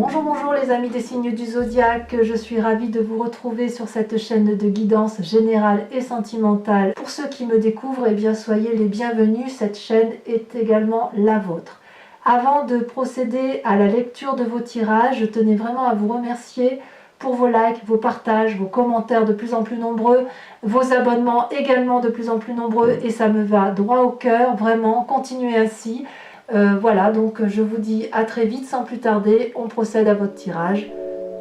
Bonjour, bonjour les amis des signes du zodiaque, je suis ravie de vous retrouver sur cette chaîne de guidance générale et sentimentale. Pour ceux qui me découvrent, eh bien soyez les bienvenus, cette chaîne est également la vôtre. Avant de procéder à la lecture de vos tirages, je tenais vraiment à vous remercier pour vos likes, vos partages, vos commentaires de plus en plus nombreux, vos abonnements également de plus en plus nombreux et ça me va droit au cœur, vraiment, continuez ainsi. Voilà, donc je vous dis à très vite sans plus tarder, on procède à votre tirage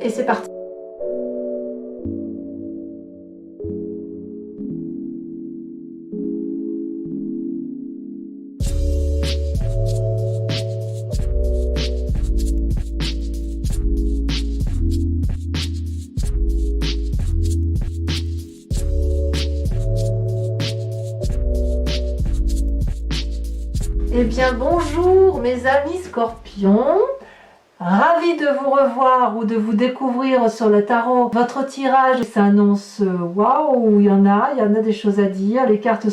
et c'est parti. Eh bien bonjour mes amis scorpions, ravi de vous revoir ou de vous découvrir sur le tarot. Votre tirage s'annonce waouh, il y en a des choses à dire, les cartes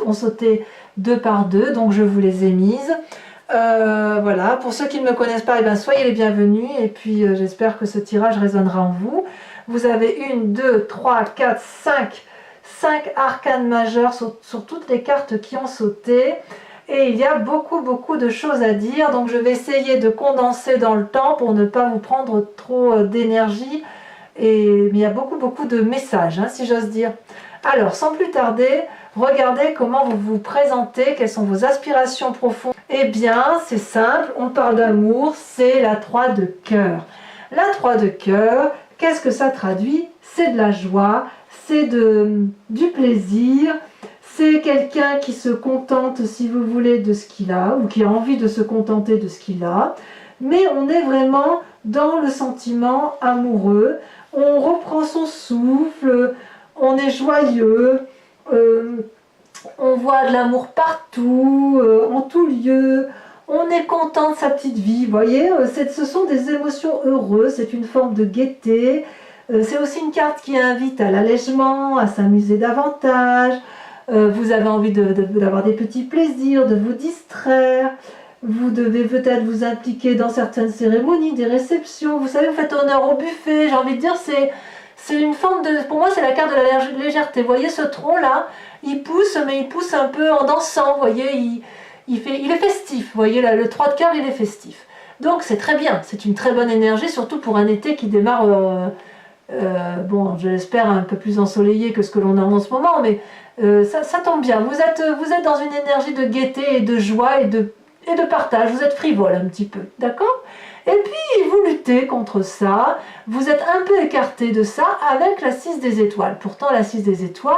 ont sauté deux par deux, donc je vous les ai mises. Voilà, pour ceux qui ne me connaissent pas, eh bien, soyez les bienvenus et puis j'espère que ce tirage résonnera en vous. Vous avez 1, 2, 3, 4, 5 arcanes majeures sur toutes les cartes qui ont sauté. Et il y a beaucoup de choses à dire, donc je vais essayer de condenser dans le temps pour ne pas vous prendre trop d'énergie. Mais il y a beaucoup de messages, hein, si j'ose dire. Alors, sans plus tarder, regardez comment vous vous présentez, quelles sont vos aspirations profondes. Eh bien, c'est simple, on parle d'amour, c'est la 3 de cœur. La 3 de cœur, qu'est-ce que ça traduit? C'est de la joie, c'est du plaisir. C'est quelqu'un qui se contente, si vous voulez, de ce qu'il a, ou qui a envie de se contenter de ce qu'il a. Mais on est vraiment dans le sentiment amoureux. On reprend son souffle, on est joyeux, on voit de l'amour partout, en tout lieu. On est content de sa petite vie, vous voyez. Ce sont des émotions heureuses, c'est une forme de gaieté. C'est aussi une carte qui invite à l'allègement, à s'amuser davantage. Vous avez envie d'avoir des petits plaisirs, de vous distraire, vous devez peut-être vous impliquer dans certaines cérémonies, des réceptions, vous savez, vous faites honneur au buffet, j'ai envie de dire, c'est une forme de... Pour moi, c'est la carte de la légèreté, vous voyez, ce tronc-là, il pousse, mais il pousse un peu en dansant, vous voyez, il est festif, vous voyez, là, le 3 de cœur, il est festif. Donc, c'est très bien, c'est une très bonne énergie, surtout pour un été qui démarre... bon, je l'espère un peu plus ensoleillé que ce que l'on a en ce moment, mais ça tombe bien. Vous êtes dans une énergie de gaieté et de joie et de partage. Vous êtes frivole un petit peu, d'accord? Et puis, vous luttez contre ça. Vous êtes un peu écarté de ça avec la 6 des étoiles. Pourtant, la 6 des étoiles,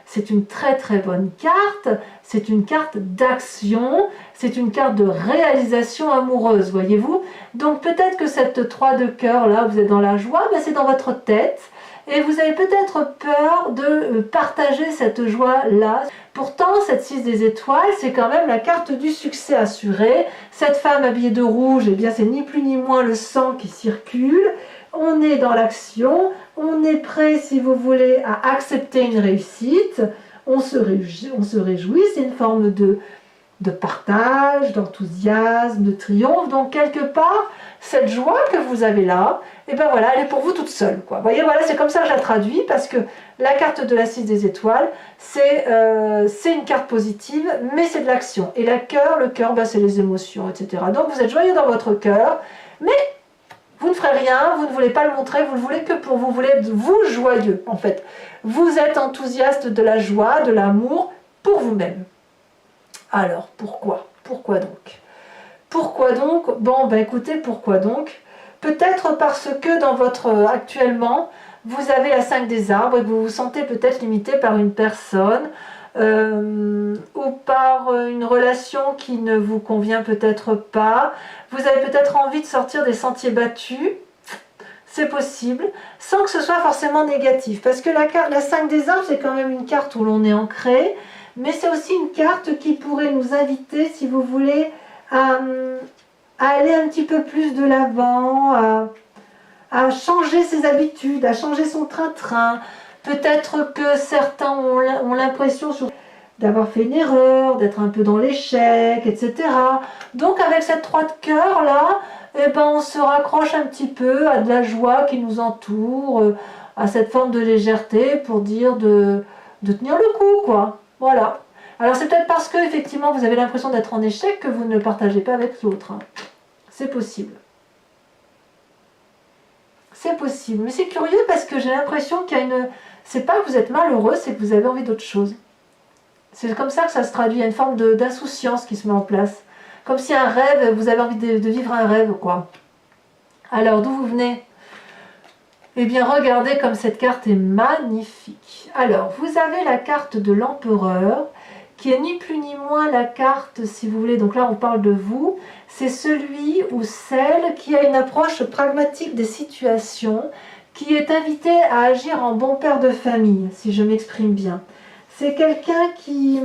c'est une très bonne carte. C'est une carte d'action. C'est une carte de réalisation amoureuse, voyez-vous. Donc, peut-être que cette 3 de cœur, là, vous êtes dans la joie, mais c'est dans votre tête. Et vous avez peut-être peur de partager cette joie-là. Pourtant, cette 6 des étoiles, c'est quand même la carte du succès assuré. Cette femme habillée de rouge, eh bien, c'est ni plus ni moins le sang qui circule. On est dans l'action, on est prêt, si vous voulez, à accepter une réussite. On se réjouit, c'est une forme de partage, d'enthousiasme, de triomphe. Donc, quelque part, cette joie que vous avez là, et ben voilà, elle est pour vous toute seule, quoi. Vous voyez, voilà, c'est comme ça que je la traduis, parce que la carte de la 6 des étoiles, c'est une carte positive, mais c'est de l'action. Et le cœur, ben, c'est les émotions, etc. Donc, vous êtes joyeux dans votre cœur, mais vous ne ferez rien, vous ne voulez pas le montrer, vous le voulez que pour vous, vous voulez être vous joyeux, en fait. Vous êtes enthousiaste de la joie, de l'amour, pour vous-même. Alors, pourquoi? Pourquoi donc? Pourquoi donc? Bon, ben écoutez, pourquoi donc? Peut-être parce que actuellement, vous avez la 5 des arbres et que vous vous sentez peut-être limité par une personne ou par une relation qui ne vous convient peut-être pas. Vous avez peut-être envie de sortir des sentiers battus. C'est possible, sans que ce soit forcément négatif. Parce que la 5 des arbres, c'est quand même une carte où l'on est ancré. Mais c'est aussi une carte qui pourrait nous inviter, si vous voulez, à aller un petit peu plus de l'avant, à changer ses habitudes, à changer son train-train. Peut-être que certains ont l'impression d'avoir fait une erreur, d'être un peu dans l'échec, etc. Donc avec cette 3 de cœur là, eh ben, on se raccroche un petit peu à de la joie qui nous entoure, à cette forme de légèreté pour dire de tenir le coup, quoi. Voilà. Alors c'est peut-être parce que effectivement vous avez l'impression d'être en échec que vous ne le partagez pas avec l'autre. Hein. C'est possible. C'est possible. Mais c'est curieux parce que j'ai l'impression qu'il y a une... C'est pas que vous êtes malheureux, c'est que vous avez envie d'autre chose. C'est comme ça que ça se traduit. Il y a une forme d'insouciance qui se met en place. Comme si un rêve, vous avez envie de vivre un rêve, quoi. Alors, d'où vous venez? Eh bien, regardez comme cette carte est magnifique. Alors, vous avez la carte de l'empereur, qui est ni plus ni moins la carte, si vous voulez, donc là on parle de vous, c'est celui ou celle qui a une approche pragmatique des situations, qui est invité à agir en bon père de famille, si je m'exprime bien. C'est quelqu'un qui...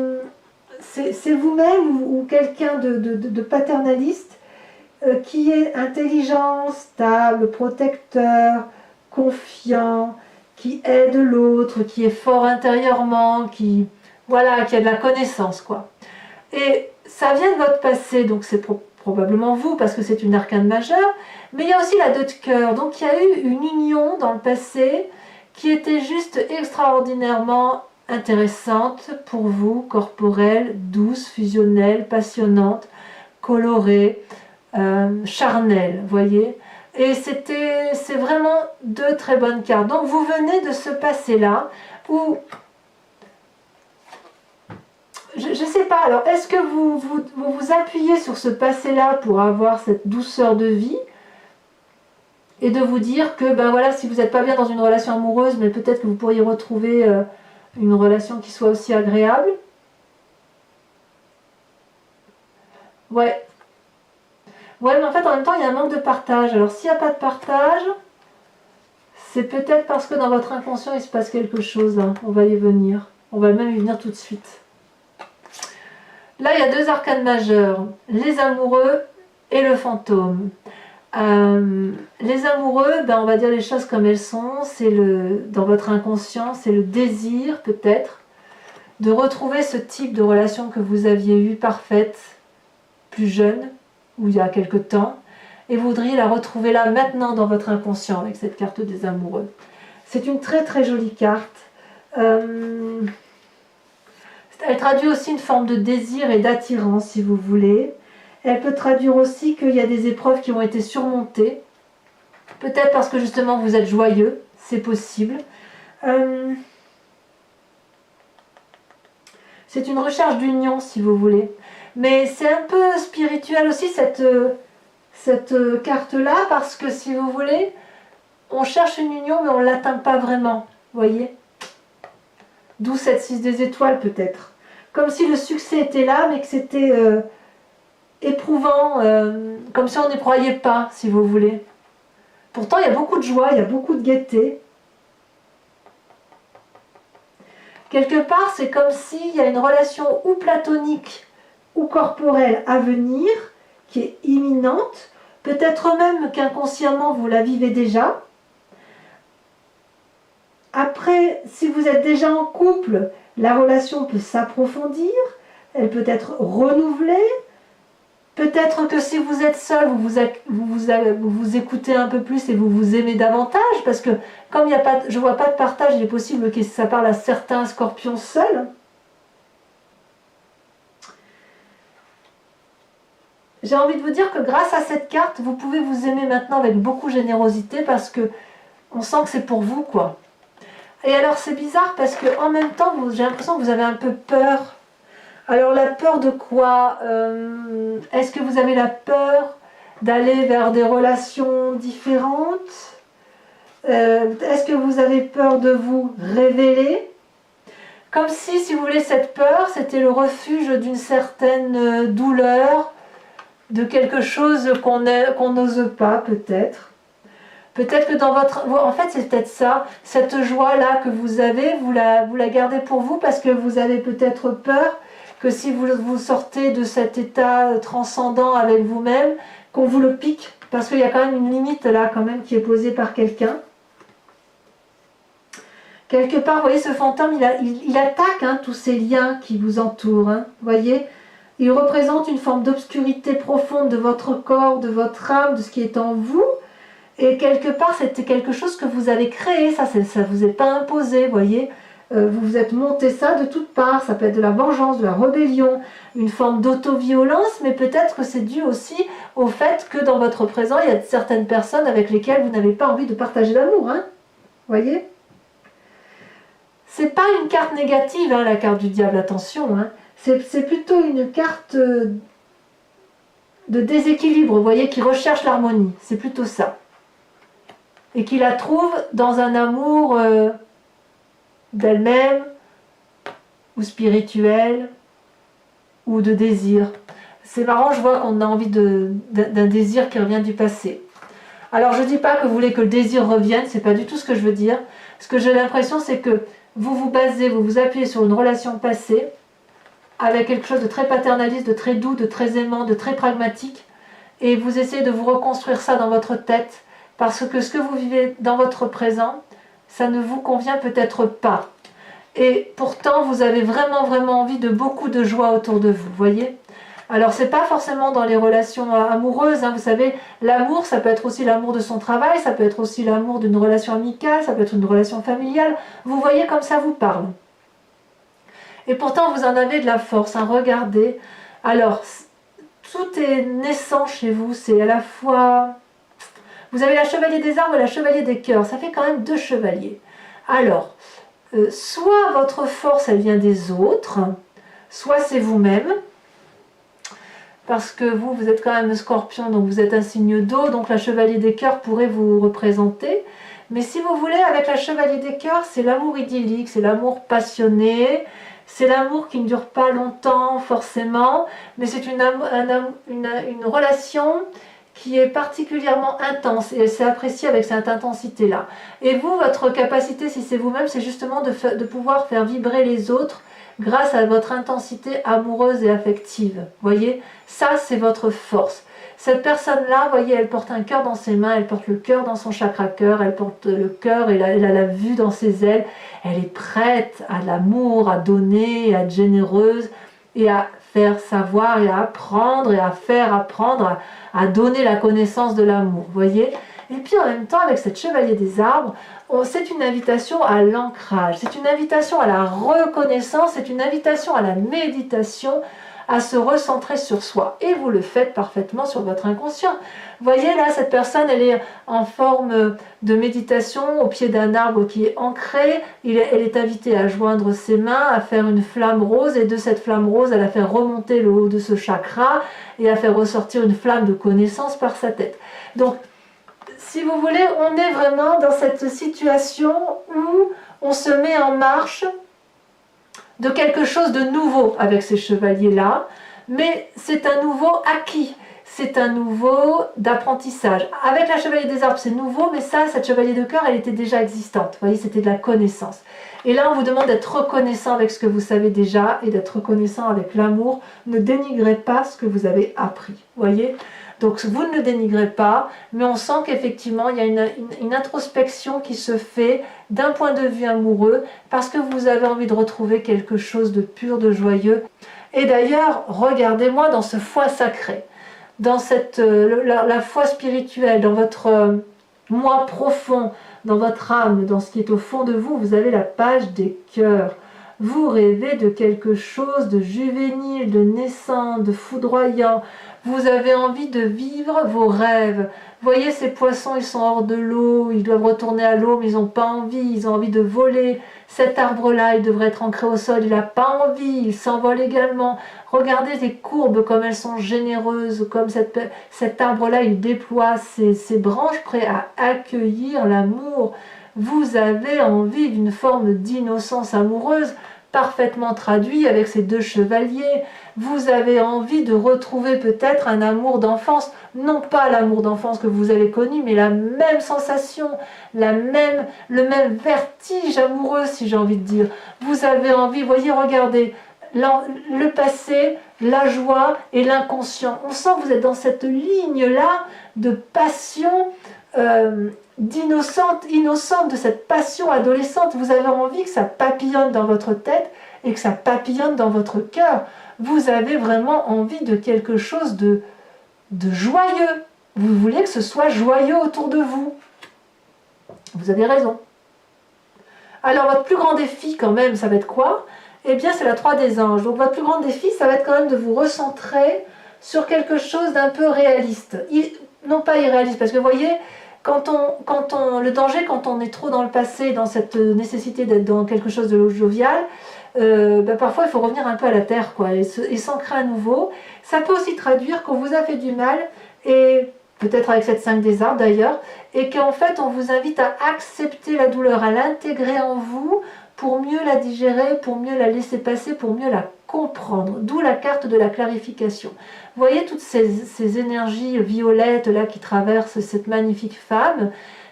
C'est vous-même ou quelqu'un de paternaliste qui est intelligent, stable, protecteur, confiant, qui aide l'autre, qui est fort intérieurement, qui... Voilà, qui a de la connaissance, quoi. Et ça vient de votre passé, donc c'est probablement vous, parce que c'est une arcane majeure, mais il y a aussi la 2 de cœur, donc il y a eu une union dans le passé qui était juste extraordinairement intéressante pour vous, corporelle, douce, fusionnelle, passionnante, colorée, charnelle, voyez. Et c'est vraiment 2 très bonnes cartes. Donc vous venez de ce passé-là, où... Je ne sais pas, alors est-ce que vous appuyez sur ce passé-là pour avoir cette douceur de vie et de vous dire que, ben voilà, si vous n'êtes pas bien dans une relation amoureuse, mais peut-être que vous pourriez retrouver une relation qui soit aussi agréable? Ouais. Ouais, mais en fait, en même temps, il y a un manque de partage. Alors, s'il n'y a pas de partage, c'est peut-être parce que dans votre inconscient, il se passe quelque chose. Hein. On va y venir. On va même y venir tout de suite. Là, il y a 2 arcanes majeures, les amoureux et le fantôme. Les amoureux, ben, on va dire les choses comme elles sont, c'est dans votre inconscient, c'est le désir peut-être de retrouver ce type de relation que vous aviez eue parfaite, plus jeune, ou il y a quelque temps, et vous voudriez la retrouver là, maintenant, dans votre inconscient, avec cette carte des amoureux. C'est une très très jolie carte. Elle traduit aussi une forme de désir et d'attirance, si vous voulez. Elle peut traduire aussi qu'il y a des épreuves qui ont été surmontées. Peut-être parce que justement vous êtes joyeux, c'est possible. C'est une recherche d'union, si vous voulez. Mais c'est un peu spirituel aussi, cette carte-là, parce que si vous voulez, on cherche une union, mais on ne l'atteint pas vraiment. Vous voyez ? D'où cette 6 des étoiles, peut-être. Comme si le succès était là, mais que c'était éprouvant, comme si on n'y croyait pas, si vous voulez. Pourtant, il y a beaucoup de joie, il y a beaucoup de gaieté. Quelque part, c'est comme s'il y a une relation ou platonique ou corporelle à venir, qui est imminente, peut-être même qu'inconsciemment vous la vivez déjà. Après, si vous êtes déjà en couple, la relation peut s'approfondir, elle peut être renouvelée. Peut-être que si vous êtes seul, vous écoutez un peu plus et vous vous aimez davantage, parce que comme je ne vois pas de partage, il est possible que ça parle à certains scorpions seuls. J'ai envie de vous dire que grâce à cette carte, vous pouvez vous aimer maintenant avec beaucoup de générosité, parce que on sent que c'est pour vous, quoi. Et alors c'est bizarre parce que en même temps, j'ai l'impression que vous avez un peu peur. Alors la peur de quoi? Est-ce que vous avez la peur d'aller vers des relations différentes? Est-ce que vous avez peur de vous révéler? Comme si vous voulez, cette peur, c'était le refuge d'une certaine douleur, de quelque chose qu'on n'ose pas peut-être. Peut-être que dans votre... En fait, c'est peut-être ça, cette joie-là que vous avez, vous la gardez pour vous parce que vous avez peut-être peur que si vous sortez de cet état transcendant avec vous-même, qu'on vous le pique, parce qu'il y a quand même une limite là, quand même, qui est posée par quelqu'un. Quelque part, vous voyez, ce fantôme, il attaque tous ces liens qui vous entourent. Vous voyez, Il représente une forme d'obscurité profonde de votre corps, de votre âme, de ce qui est en vous. Et quelque part, c'était quelque chose que vous avez créé, ça ne vous est pas imposé, voyez. Vous vous êtes monté ça de toutes parts, ça peut être de la vengeance, de la rébellion, une forme d'auto-violence, mais peut-être que c'est dû aussi au fait que dans votre présent, il y a certaines personnes avec lesquelles vous n'avez pas envie de partager l'amour, hein, voyez. C'est pas une carte négative, hein, la carte du diable, attention, hein. C'est plutôt une carte de déséquilibre, vous voyez, qui recherche l'harmonie, c'est plutôt ça. Et qui la trouve dans un amour d'elle-même, ou spirituel, ou de désir. C'est marrant, je vois qu'on a envie d'un désir qui revient du passé. Alors je ne dis pas que vous voulez que le désir revienne, c'est pas du tout ce que je veux dire. Ce que j'ai l'impression, c'est que vous vous appuyez sur une relation passée, avec quelque chose de très paternaliste, de très doux, de très aimant, de très pragmatique, et vous essayez de vous reconstruire ça dans votre tête, parce que ce que vous vivez dans votre présent, ça ne vous convient peut-être pas. Et pourtant, vous avez vraiment envie de beaucoup de joie autour de vous, voyez. Alors, c'est pas forcément dans les relations amoureuses, hein, vous savez, l'amour, ça peut être aussi l'amour de son travail, ça peut être aussi l'amour d'une relation amicale, ça peut être une relation familiale. Vous voyez comme ça vous parle. Et pourtant, vous en avez de la force, hein, regardez. Alors, tout est naissant chez vous, c'est à la fois... Vous avez la chevalier des arbres et la chevalier des cœurs, ça fait quand même 2 chevaliers. Alors, soit votre force, elle vient des autres, soit c'est vous-même, parce que vous êtes quand même un scorpion, donc vous êtes un signe d'eau, donc la chevalier des cœurs pourrait vous représenter. Mais si vous voulez, avec la chevalier des cœurs, c'est l'amour idyllique, c'est l'amour passionné, c'est l'amour qui ne dure pas longtemps forcément, mais c'est une relation qui est particulièrement intense et c'est apprécié avec cette intensité-là. Et vous, votre capacité, si c'est vous-même, c'est justement de pouvoir faire vibrer les autres grâce à votre intensité amoureuse et affective. Voyez, ça c'est votre force. Cette personne-là, voyez, elle porte un cœur dans ses mains, elle porte le cœur dans son chakra cœur, elle porte le cœur et elle a la vue dans ses ailes. Elle est prête à l'amour, à donner, à être généreuse et à faire savoir et à apprendre et à faire apprendre, à donner la connaissance de l'amour, voyez. Et puis en même temps, avec cette chevalier des arbres, c'est une invitation à l'ancrage, c'est une invitation à la reconnaissance, c'est une invitation à la méditation, à se recentrer sur soi. Et vous le faites parfaitement sur votre inconscient. Vous voyez là, cette personne, elle est en forme de méditation au pied d'un arbre qui est ancré. Elle est invitée à joindre ses mains, à faire une flamme rose, et de cette flamme rose, elle a fait remonter le haut de ce chakra et à faire ressortir une flamme de connaissance par sa tête. Donc, si vous voulez, on est vraiment dans cette situation où on se met en marche de quelque chose de nouveau avec ces chevaliers-là, mais c'est un nouveau acquis, c'est un nouveau d'apprentissage. Avec la chevalier des arbres, c'est nouveau, mais ça, cette chevalier de cœur, elle était déjà existante. Vous voyez, c'était de la connaissance. Et là, on vous demande d'être reconnaissant avec ce que vous savez déjà et d'être reconnaissant avec l'amour. Ne dénigrez pas ce que vous avez appris. Vous voyez ? Donc vous ne le dénigrez pas, mais on sent qu'effectivement il y a une introspection qui se fait d'un point de vue amoureux parce que vous avez envie de retrouver quelque chose de pur, de joyeux. Et d'ailleurs, regardez-moi dans ce foie sacré, dans la foi spirituelle, dans votre moi profond, dans votre âme, dans ce qui est au fond de vous, vous avez la page des cœurs. Vous rêvez de quelque chose de juvénile, de naissant, de foudroyant. Vous avez envie de vivre vos rêves. Vous voyez, ces poissons, ils sont hors de l'eau, ils doivent retourner à l'eau, mais ils n'ont pas envie, ils ont envie de voler. Cet arbre-là, il devrait être ancré au sol, il n'a pas envie, il s'envole également. Regardez les courbes, comme elles sont généreuses, comme cet arbre-là, il déploie ses branches prêts à accueillir l'amour. Vous avez envie d'une forme d'innocence amoureuse, parfaitement traduit avec ces 2 chevaliers. Vous avez envie de retrouver peut-être un amour d'enfance, non pas l'amour d'enfance que vous avez connu, mais la même sensation, le même vertige amoureux, si j'ai envie de dire. Vous avez envie, voyez, regardez, le passé, la joie et l'inconscient. On sent que vous êtes dans cette ligne-là de passion innocente, de cette passion adolescente. Vous avez envie que ça papillonne dans votre tête et que ça papillonne dans votre cœur. vous avez vraiment envie de quelque chose de joyeux. Vous voulez que ce soit joyeux autour de vous. Vous avez raison. Alors votre plus grand défi quand même, ça va être quoi? Eh bien c'est la 3 des anges. Donc votre plus grand défi, ça va être quand même de vous recentrer sur quelque chose d'un peu réaliste. Non pas irréaliste, parce que vous voyez, le danger, quand on est trop dans le passé, dans cette nécessité d'être dans quelque chose de jovial, parfois il faut revenir un peu à la terre, quoi, et s'ancrer à nouveau. Ça peut aussi traduire qu'on vous a fait du mal, et peut-être avec cette 5 des arbres d'ailleurs, et qu'en fait on vous invite à accepter la douleur, à l'intégrer en vous pour mieux la digérer, pour mieux la laisser passer, pour mieux la comprendre. D'où la carte de la clarification. Vous voyez toutes ces énergies violettes là qui traversent cette magnifique femme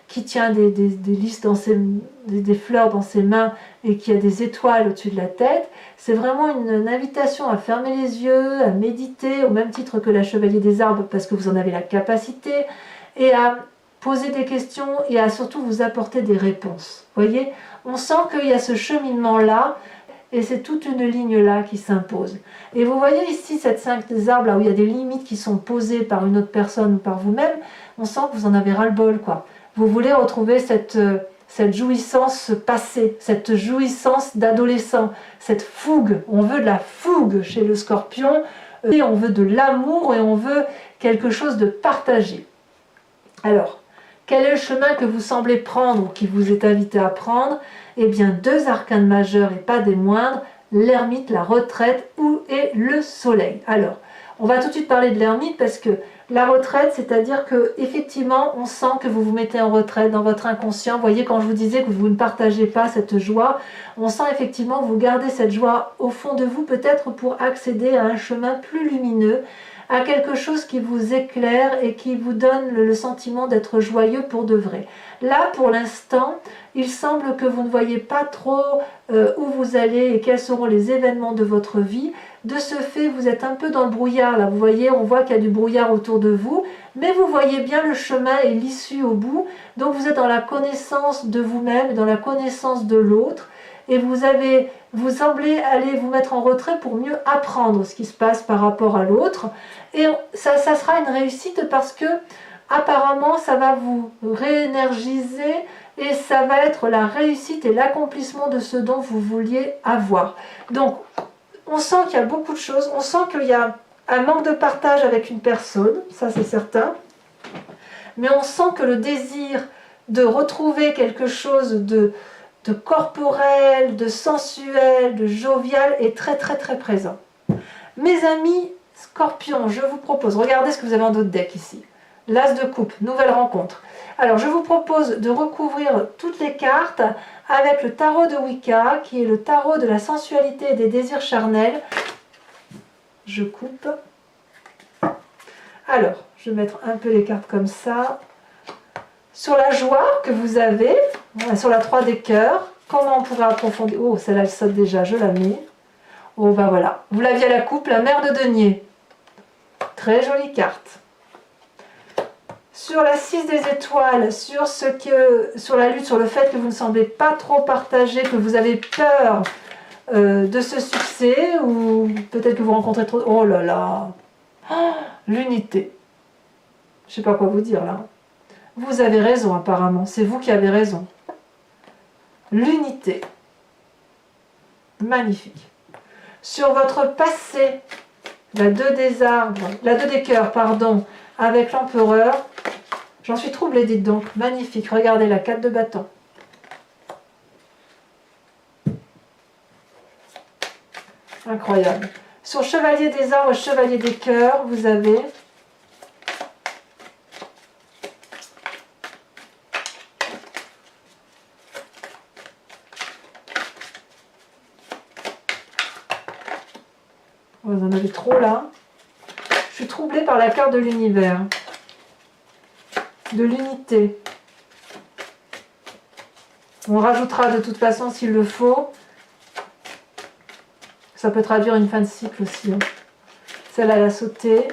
qui tient des lys dans des fleurs dans ses mains et qui a des étoiles au-dessus de la tête. C'est vraiment une invitation à fermer les yeux, à méditer au même titre que la chevalier des arbres parce que vous en avez la capacité, et à poser des questions et à surtout vous apporter des réponses. Vous voyez, on sent qu'il y a ce cheminement là. Et c'est toute une ligne là qui s'impose. Et vous voyez ici cette 5 des arbres, là où il y a des limites qui sont posées par une autre personne ou par vous-même, on sent que vous en avez ras-le-bol, quoi. Vous voulez retrouver cette jouissance passée, cette jouissance d'adolescent, cette fougue. On veut de la fougue chez le scorpion, et on veut de l'amour et on veut quelque chose de partagé. Alors, quel est le chemin que vous semblez prendre ou qui vous est invité à prendre? Eh bien, 2 arcanes majeurs et pas des moindres, l'ermite, la retraite et le soleil. Alors, on va tout de suite parler de l'ermite parce que la retraite, c'est-à-dire que effectivement, on sent que vous vous mettez en retraite dans votre inconscient. Vous voyez, quand je vous disais que vous ne partagez pas cette joie, on sent effectivement que vous gardez cette joie au fond de vous, peut-être pour accéder à un chemin plus lumineux, à quelque chose qui vous éclaire et qui vous donne le sentiment d'être joyeux pour de vrai. Là, pour l'instant, il semble que vous ne voyez pas trop où vous allez et quels seront les événements de votre vie. De ce fait, vous êtes un peu dans le brouillard. Là, vous voyez, on voit qu'il y a du brouillard autour de vous, mais vous voyez bien le chemin et l'issue au bout. Donc, vous êtes dans la connaissance de vous-même, dans la connaissance de l'autre. Et vous semblez aller vous mettre en retrait pour mieux apprendre ce qui se passe par rapport à l'autre. Et ça sera une réussite parce que apparemment ça va vous réénergiser et ça va être la réussite et l'accomplissement de ce dont vous vouliez avoir. Donc on sent qu'il y a beaucoup de choses, on sent qu'il y a un manque de partage avec une personne, ça c'est certain, mais on sent que le désir de retrouver quelque chose de corporel, de sensuel, de jovial est très très très présent. Mes amis Scorpions, je vous propose, regardez ce que vous avez en dos de deck ici. L'As de coupe, nouvelle rencontre. Alors je vous propose de recouvrir toutes les cartes avec le tarot de Wicca, qui est le tarot de la sensualité et des désirs charnels. Je coupe. Alors, je vais mettre un peu les cartes comme ça. Sur la joie que vous avez, sur la 3 des cœurs, comment on pourrait approfondir? Oh, celle-là, elle saute déjà, je la mets. Oh, bah voilà. Vous l'aviez à la coupe, la mère de denier. Très jolie carte. Sur la 6 des étoiles, sur la lutte, sur le fait que vous ne semblez pas trop partager, que vous avez peur de ce succès, ou peut-être que vous rencontrez trop... Oh là là, oh, l'unité. Je ne sais pas quoi vous dire là. Vous avez raison apparemment, c'est vous qui avez raison. L'unité. Magnifique. Sur votre passé, la 2 des cœurs, pardon, avec l'empereur, j'en suis troublée, dites donc. Magnifique, regardez la 4 de bâton. Incroyable. Sur chevalier des arbres et chevalier des cœurs, vous avez... Vous en avez trop là. Je suis troublée par la carte de l'univers, de l'unité. On rajoutera de toute façon s'il le faut. Ça peut traduire une fin de cycle aussi. Hein. Celle-là, elle a sauté.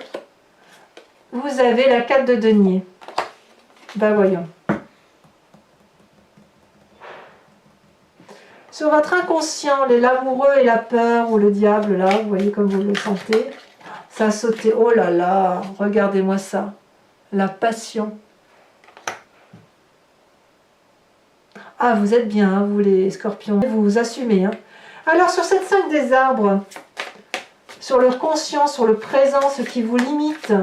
Vous avez la 4 de denier. Ben voyons. Sur votre inconscient, l'amoureux et la peur, ou le diable, là, vous voyez comme vous le sentez. Ça a sauté. Oh là là, regardez-moi ça. La passion. Ah, vous êtes bien, hein, vous les scorpions. Vous vous assumez. Hein. Alors, sur cette 5 des arbres, sur le conscient, sur le présent, ce qui vous limite,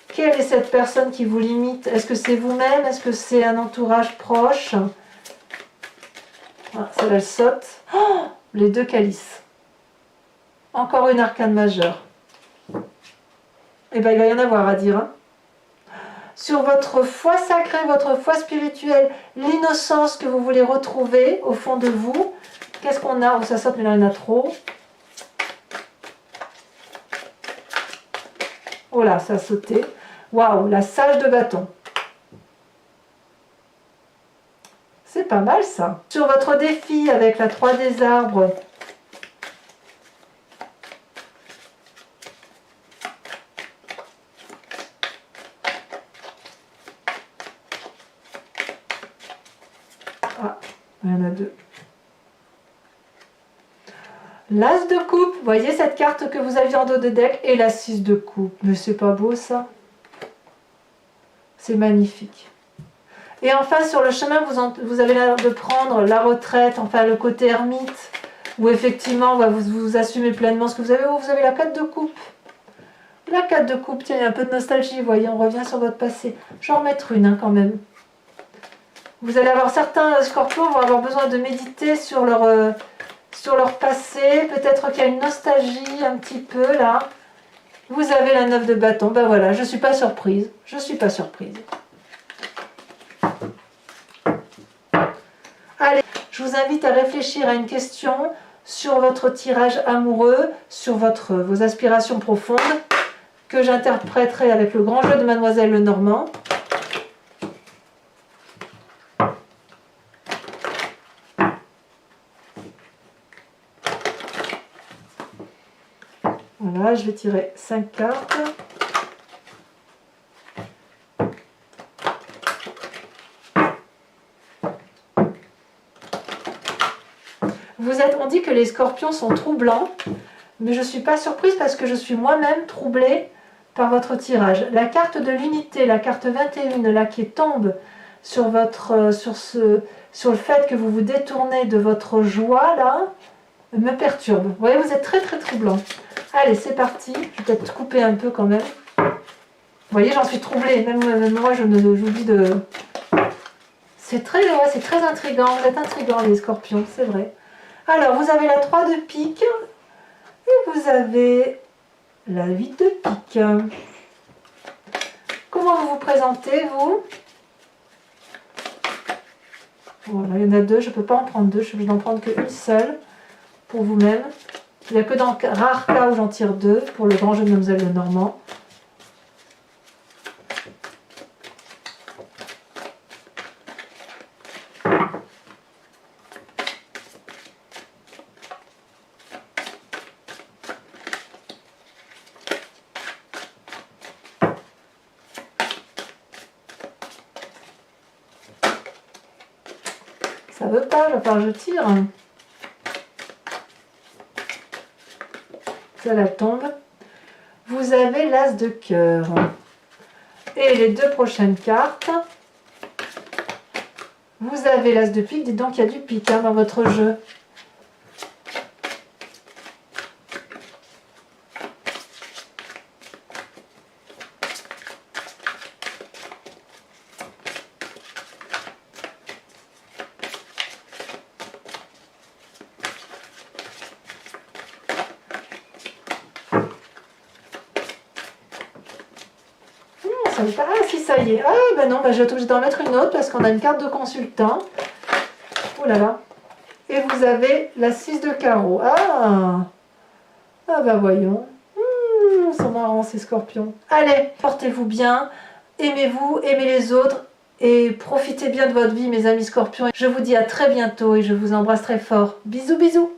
quelle est cette personne qui vous limite? Est-ce que c'est vous-même? Est-ce que c'est un entourage proche? Ah, celle-là, elle saute. Oh, les 2 calices. Encore une arcane majeure. Eh bien, il va y en avoir à dire. Hein. Sur votre foi sacrée, votre foi spirituelle, l'innocence que vous voulez retrouver au fond de vous. Qu'est-ce qu'on a? Oh, ça saute, mais là, il y en a trop. Oh là, ça a sauté. Waouh, la sage de bâton. C'est pas mal ça. Sur votre défi avec la 3 des arbres, ah, il y en a 2. L'as de coupe, vous voyez cette carte que vous aviez en dos de deck, et la 6 de coupe. Mais c'est pas beau ça? C'est magnifique. Et enfin, sur le chemin, vous avez l'air de prendre la retraite, enfin le côté ermite, où effectivement, vous assumez pleinement ce que vous avez. Oh, vous avez la 4 de coupe. La 4 de coupe, tiens, il y a un peu de nostalgie, vous voyez, on revient sur votre passé. Je vais en remettre une, hein, quand même. Vous allez avoir certains scorpions vont avoir besoin de méditer sur leur passé. Peut-être qu'il y a une nostalgie un petit peu, là. Vous avez la 9 de bâton. Ben voilà, je ne suis pas surprise. Je ne suis pas surprise. Allez, je vous invite à réfléchir à une question sur votre tirage amoureux, sur vos aspirations profondes, que j'interpréterai avec le grand jeu de Mademoiselle Lenormand. Voilà, je vais tirer 5 cartes. On dit que les scorpions sont troublants, mais je ne suis pas surprise parce que je suis moi-même troublée par votre tirage. La carte de l'unité, la carte 21, là qui tombe sur le fait que vous vous détournez de votre joie, là, me perturbe. Vous voyez, vous êtes très très troublant. Allez, c'est parti. Je vais peut-être couper un peu quand même. Vous voyez, j'en suis troublée. Même moi, j'oublie de... C'est très intriguant. Vous êtes intriguants, les scorpions, c'est vrai. Alors, vous avez la 3 de pique. Et vous avez la 8 de pique. Comment vous vous présentez, vous? Voilà, il y en a 2. Je ne peux pas en prendre 2. Je vais n'en prendre qu'une seule pour vous-même. Il n'y a que dans rares cas où j'en tire 2 pour le grand jeu de Mademoiselle Lenormand. Ça veut pas, enfin je tire. Ça la tombe. Vous avez l'as de cœur. Et les 2 prochaines cartes. Vous avez l'as de pique. Dites donc il y a du pique hein, dans votre jeu. Ah si, ça y est. Ah ben non, ben je vais être obligée d'en mettre une autre parce qu'on a une carte de consultant. Oh là là. Et vous avez la 6 de carreau. Ah ben voyons. Ils sont marrants ces scorpions. Allez, portez-vous bien. Aimez-vous, aimez les autres. Et profitez bien de votre vie mes amis scorpions. Je vous dis à très bientôt et je vous embrasse très fort. Bisous bisous.